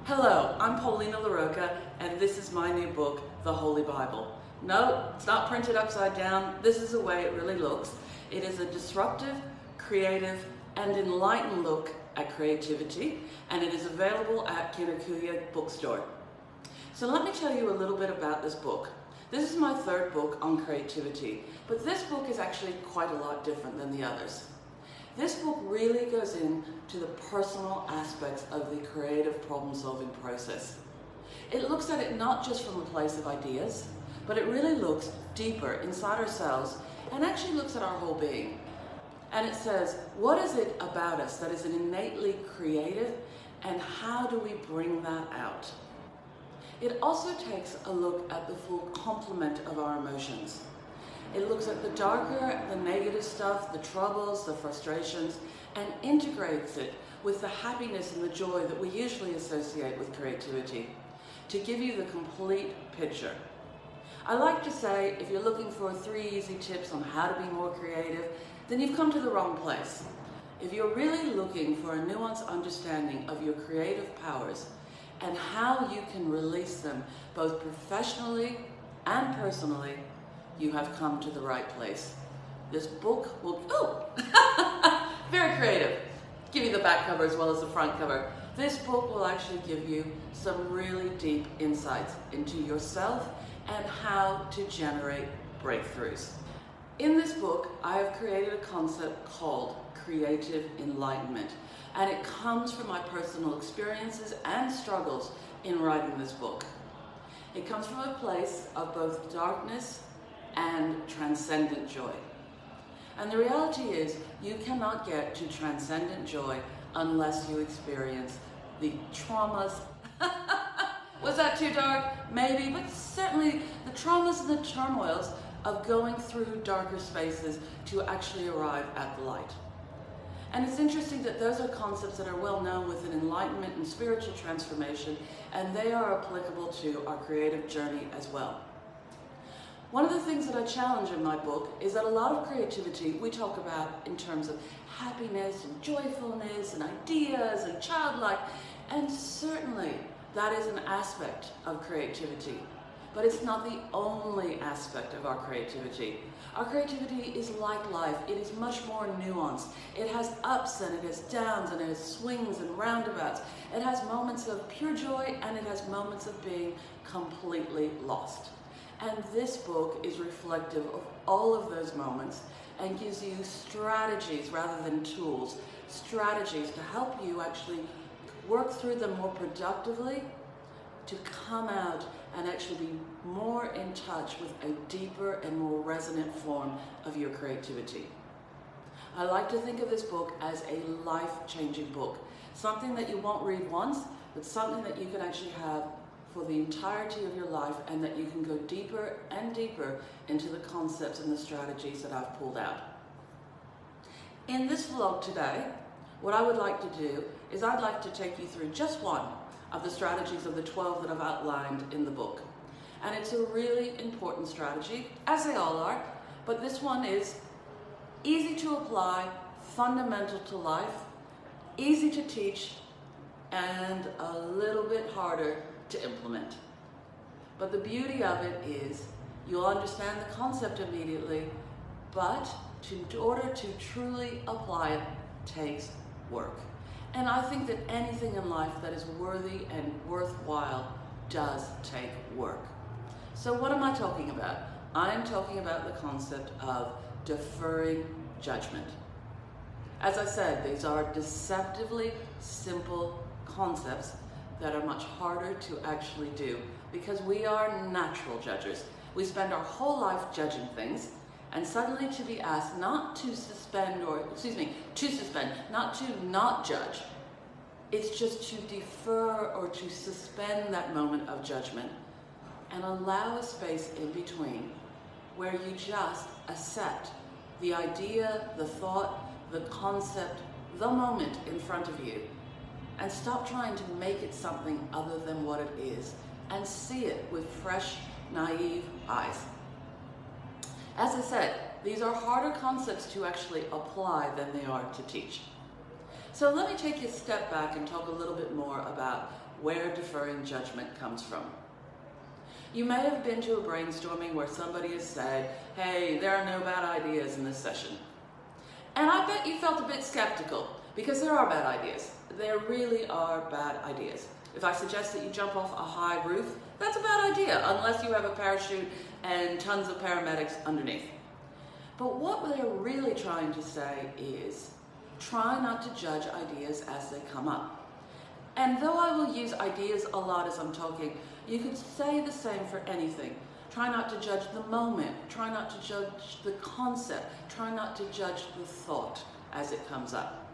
Hello, I'm Paulina LaRocca, and this is my new book, The Holy Bible. No, it's not printed upside down. This is the way it really looks. It is a disruptive, creative, and enlightened look at creativity, and it is available at Kinokuniya bookstore. So let me tell you a little bit about this book. This is my third book on creativity, but this book is actually quite a lot different than the others. This book really goes into the personal aspects of the creative problem-solving process. It looks at it not just from a place of ideas, but it really looks deeper inside ourselves and actually looks at our whole being. And it says, what is it about us that is innately creative, and how do we bring that out? It also takes a look at the full complement of our emotions. It looks at the darker, the negative stuff, the troubles, the frustrations, and integrates it with the happiness and the joy that we usually associate with creativity, to give you the complete picture. I like to say, if you're looking for 3 easy tips on how to be more creative, then you've come to the wrong place. If you're really looking for a nuanced understanding of your creative powers and how you can release them both professionally and personally, you have come to the right place. This book will, very creative. Give you the back cover as well as the front cover. This book will actually give you some really deep insights into yourself and how to generate breakthroughs. In this book, I have created a concept called creative enlightenment, and it comes from my personal experiences and struggles in writing this book. It comes from a place of both darkness and transcendent joy. And the reality is, you cannot get to transcendent joy unless you experience the traumas. Was that too dark? Maybe, but certainly the traumas and the turmoils of going through darker spaces to actually arrive at the light. And it's interesting that those are concepts that are well known within enlightenment and spiritual transformation, and they are applicable to our creative journey as well. One of the things that I challenge in my book is that a lot of creativity we talk about in terms of happiness and joyfulness and ideas and childlike, and certainly that is an aspect of creativity, but it's not the only aspect of our creativity. Our creativity is like life. It is much more nuanced. It has ups and it has downs and it has swings and roundabouts. It has moments of pure joy and it has moments of being completely lost. And this book is reflective of all of those moments and gives you strategies rather than tools, strategies to help you actually work through them more productively, to come out and actually be more in touch with a deeper and more resonant form of your creativity. I like to think of this book as a life-changing book, something that you won't read once, but something that you can actually have for the entirety of your life, and that you can go deeper and deeper into the concepts and the strategies that I've pulled out. In this vlog today, what I would like to do is I'd like to take you through just one of the strategies of the 12 that I've outlined in the book. And it's a really important strategy, as they all are, but this one is easy to apply, fundamental to life, easy to teach, and a little bit harder to implement. But the beauty of it is you'll understand the concept immediately, but in order to truly apply it takes work. And I think that anything in life that is worthy and worthwhile does take work. So what am I talking about? I'm talking about the concept of deferring judgment. As I said, these are deceptively simple concepts that are much harder to actually do because we are natural judges. We spend our whole life judging things, and suddenly to be asked not to suspend, not to not judge. It's just to defer or to suspend that moment of judgment and allow a space in between where you just accept the idea, the thought, the concept, the moment in front of you, and stop trying to make it something other than what it is, and see it with fresh, naive eyes. As I said, these are harder concepts to actually apply than they are to teach. So let me take you a step back and talk a little bit more about where deferring judgment comes from. You may have been to a brainstorming where somebody has said, hey, there are no bad ideas in this session. And I bet you felt a bit skeptical, because there are bad ideas. There really are bad ideas. If I suggest that you jump off a high roof, that's a bad idea, unless you have a parachute and tons of paramedics underneath. But what they're really trying to say is, try not to judge ideas as they come up. And though I will use ideas a lot as I'm talking, you could say the same for anything. Try not to judge the moment. Try not to judge the concept. Try not to judge the thought as it comes up.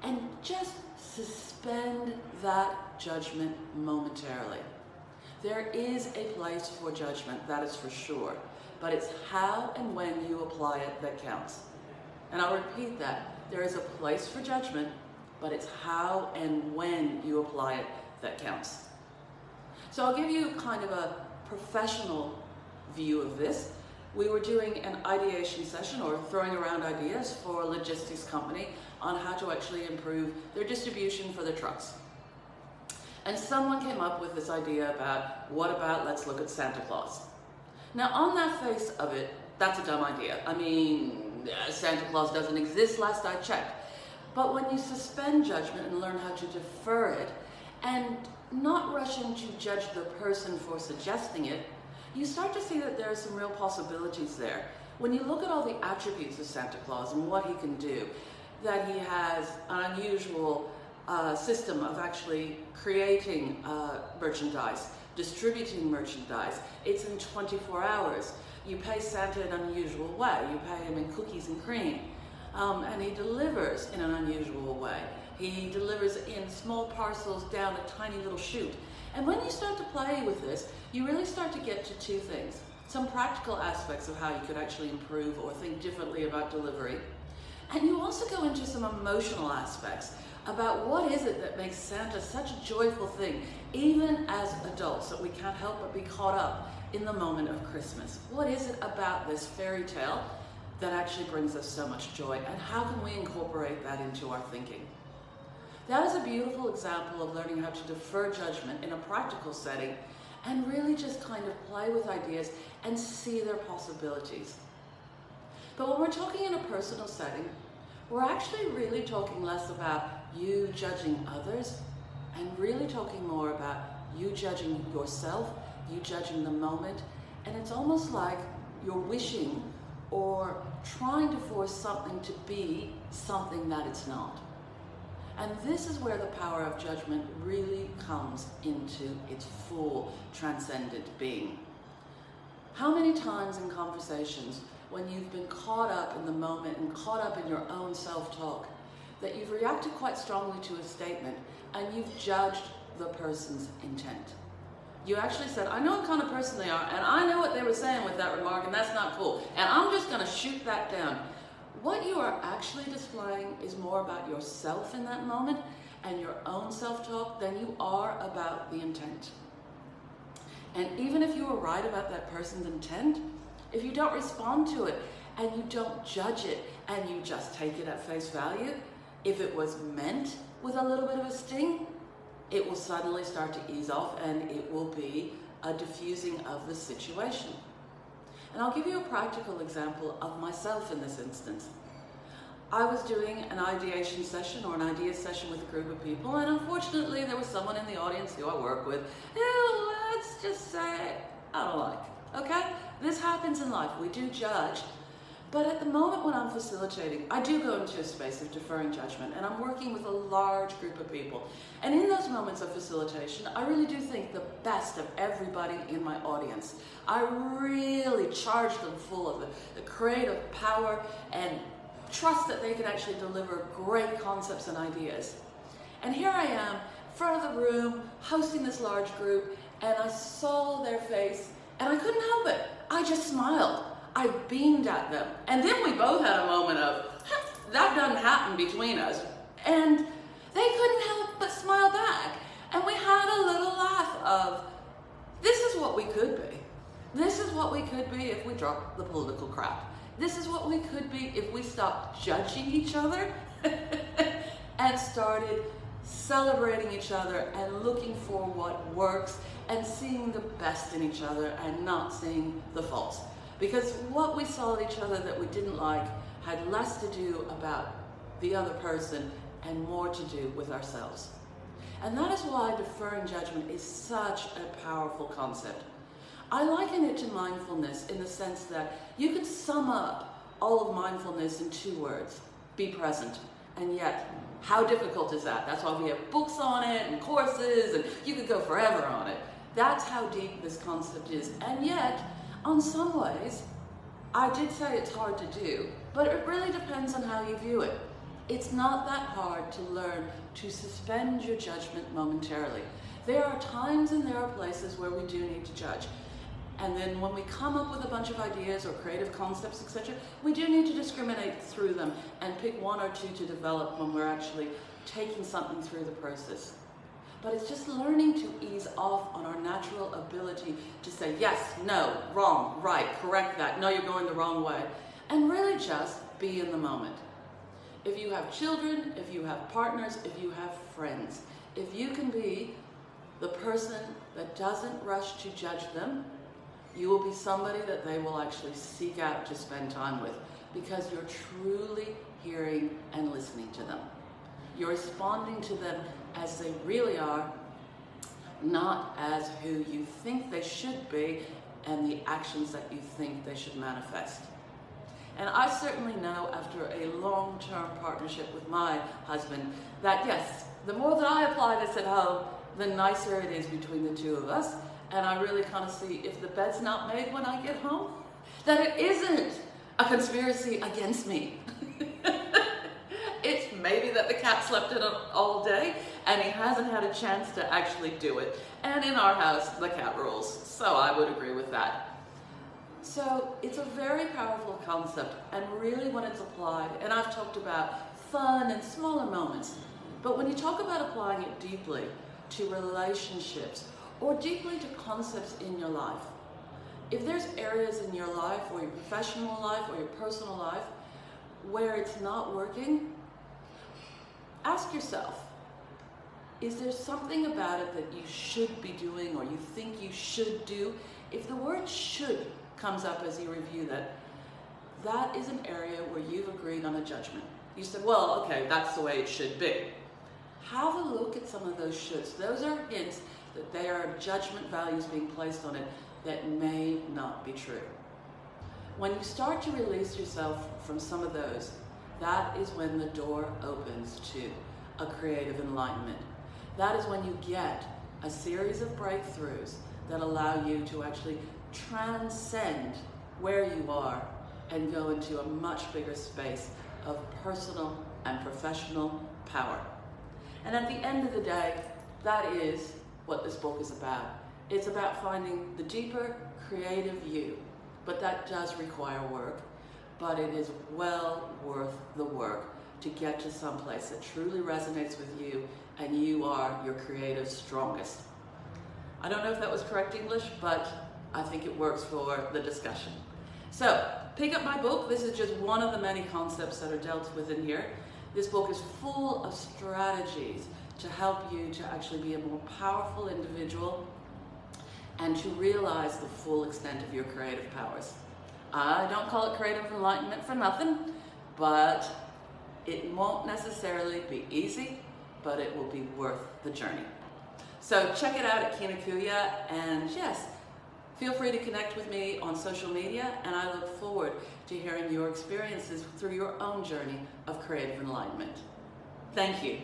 And just suspend that judgment momentarily. There is a place for judgment, that is for sure, but it's how and when you apply it that counts. And I'll repeat that. There is a place for judgment, but it's how and when you apply it that counts. So I'll give you kind of a professional view of this. We were doing an ideation session, or throwing around ideas, for a logistics company on how to actually improve their distribution for their trucks. And someone came up with this idea about, what about let's look at Santa Claus? Now on that face of it, that's a dumb idea. I mean, Santa Claus doesn't exist, last I checked. But when you suspend judgment and learn how to defer it, and not rush in to judge the person for suggesting it, you start to see that there are some real possibilities there. When you look at all the attributes of Santa Claus and what he can do, that he has an unusual system of actually creating merchandise, distributing merchandise. It's in 24 hours. You pay Santa in an unusual way. You pay him in cookies and cream. And he delivers in an unusual way. He delivers in small parcels down a tiny little chute. And when you start to play with this, you really start to get to two things. Some practical aspects of how you could actually improve or think differently about delivery. And you also go into some emotional aspects about what is it that makes Santa such a joyful thing, even as adults, that we can't help but be caught up in the moment of Christmas. What is it about this fairy tale that actually brings us so much joy, and how can we incorporate that into our thinking? That is a beautiful example of learning how to defer judgment in a practical setting and really just kind of play with ideas and see their possibilities. But when we're talking in a personal setting, we're actually really talking less about you judging others and really talking more about you judging yourself, you judging the moment, and it's almost like you're wishing or trying to force something to be something that it's not. And this is where the power of judgment really comes into its full transcendent being. How many times in conversations when you've been caught up in the moment and caught up in your own self-talk that you've reacted quite strongly to a statement and you've judged the person's intent? You actually said, I know what kind of person they are, and I know what they were saying with that remark, and that's not cool, and I'm just going to shoot that down. What you are actually displaying is more about yourself in that moment and your own self-talk than you are about the intent. And even if you were right about that person's intent, if you don't respond to it and you don't judge it and you just take it at face value, if it was meant with a little bit of a sting, it will suddenly start to ease off and it will be a diffusing of the situation. And I'll give you a practical example of myself in this instance. I was doing an ideation session or an idea session with a group of people, and unfortunately there was someone in the audience who I work with who, let's just say, I don't like. Okay? This happens in life. We do judge. But at the moment when I'm facilitating, I do go into a space of deferring judgment, and I'm working with a large group of people. And in those moments of facilitation, I really do think the best of everybody in my audience. I really charge them full of the creative power and trust that they can actually deliver great concepts and ideas. And here I am, front of the room, hosting this large group, and I saw their face, and I couldn't help it. I just smiled. I beamed at them. And then we both had a moment of, that doesn't happen between us. And they couldn't help but smile back. And we had a little laugh of, this is what we could be. This is what we could be if we dropped the political crap. This is what we could be if we stopped judging each other and started celebrating each other and looking for what works and seeing the best in each other and not seeing the faults. Because what we saw in each other that we didn't like had less to do about the other person and more to do with ourselves. And that is why deferring judgment is such a powerful concept. I liken it to mindfulness in the sense that you could sum up all of mindfulness in 2 words: be present. And yet, how difficult is that? That's why we have books on it and courses, and you could go forever on it. That's how deep this concept is. And yet, on some ways, I did say it's hard to do, but it really depends on how you view it. It's not that hard to learn to suspend your judgment momentarily. There are times and there are places where we do need to judge. And then when we come up with a bunch of ideas or creative concepts, etc., we do need to discriminate through them and pick 1 or 2 to develop when we're actually taking something through the process. But it's just learning to ease off on our natural ability to say yes, no, wrong, right, correct that, no, you're going the wrong way, and really just be in the moment. If you have children, if you have partners, if you have friends, if you can be the person that doesn't rush to judge them, you will be somebody that they will actually seek out to spend time with, because you're truly hearing and listening to them. You're responding to them as they really are, not as who you think they should be and the actions that you think they should manifest. And I certainly know after a long-term partnership with my husband that yes, the more that I apply this at home, the nicer it is between the 2 of us. And I really kind of see, if the bed's not made when I get home, that it isn't a conspiracy against me. It's maybe that the cat slept in it all day and he hasn't had a chance to actually do it. And in our house, the cat rules. So I would agree with that. So it's a very powerful concept, and really when it's applied, and I've talked about fun and smaller moments, but when you talk about applying it deeply to relationships, or deeply to concepts in your life. If there's areas in your life, or your professional life, or your personal life, where it's not working, ask yourself, is there something about it that you should be doing, or you think you should do? If the word should comes up as you review that, that is an area where you've agreed on a judgment. You said, well, okay, that's the way it should be. Have a look at some of those shoulds. Those are hints that there are judgment values being placed on it that may not be true. When you start to release yourself from some of those, that is when the door opens to a creative enlightenment. That is when you get a series of breakthroughs that allow you to actually transcend where you are and go into a much bigger space of personal and professional power. And at the end of the day, that is what this book is about. It's about finding the deeper, creative you. But that does require work, but it is well worth the work to get to some place that truly resonates with you and you are your creative strongest. I don't know if that was correct English, but I think it works for the discussion. So, pick up my book. This is just one of the many concepts that are dealt with in here. This book is full of strategies to help you to actually be a more powerful individual and to realize the full extent of your creative powers. I don't call it creative enlightenment for nothing, but it won't necessarily be easy, but it will be worth the journey. So check it out at Kinokuniya, and yes, feel free to connect with me on social media, and I look forward to hearing your experiences through your own journey of creative enlightenment. Thank you.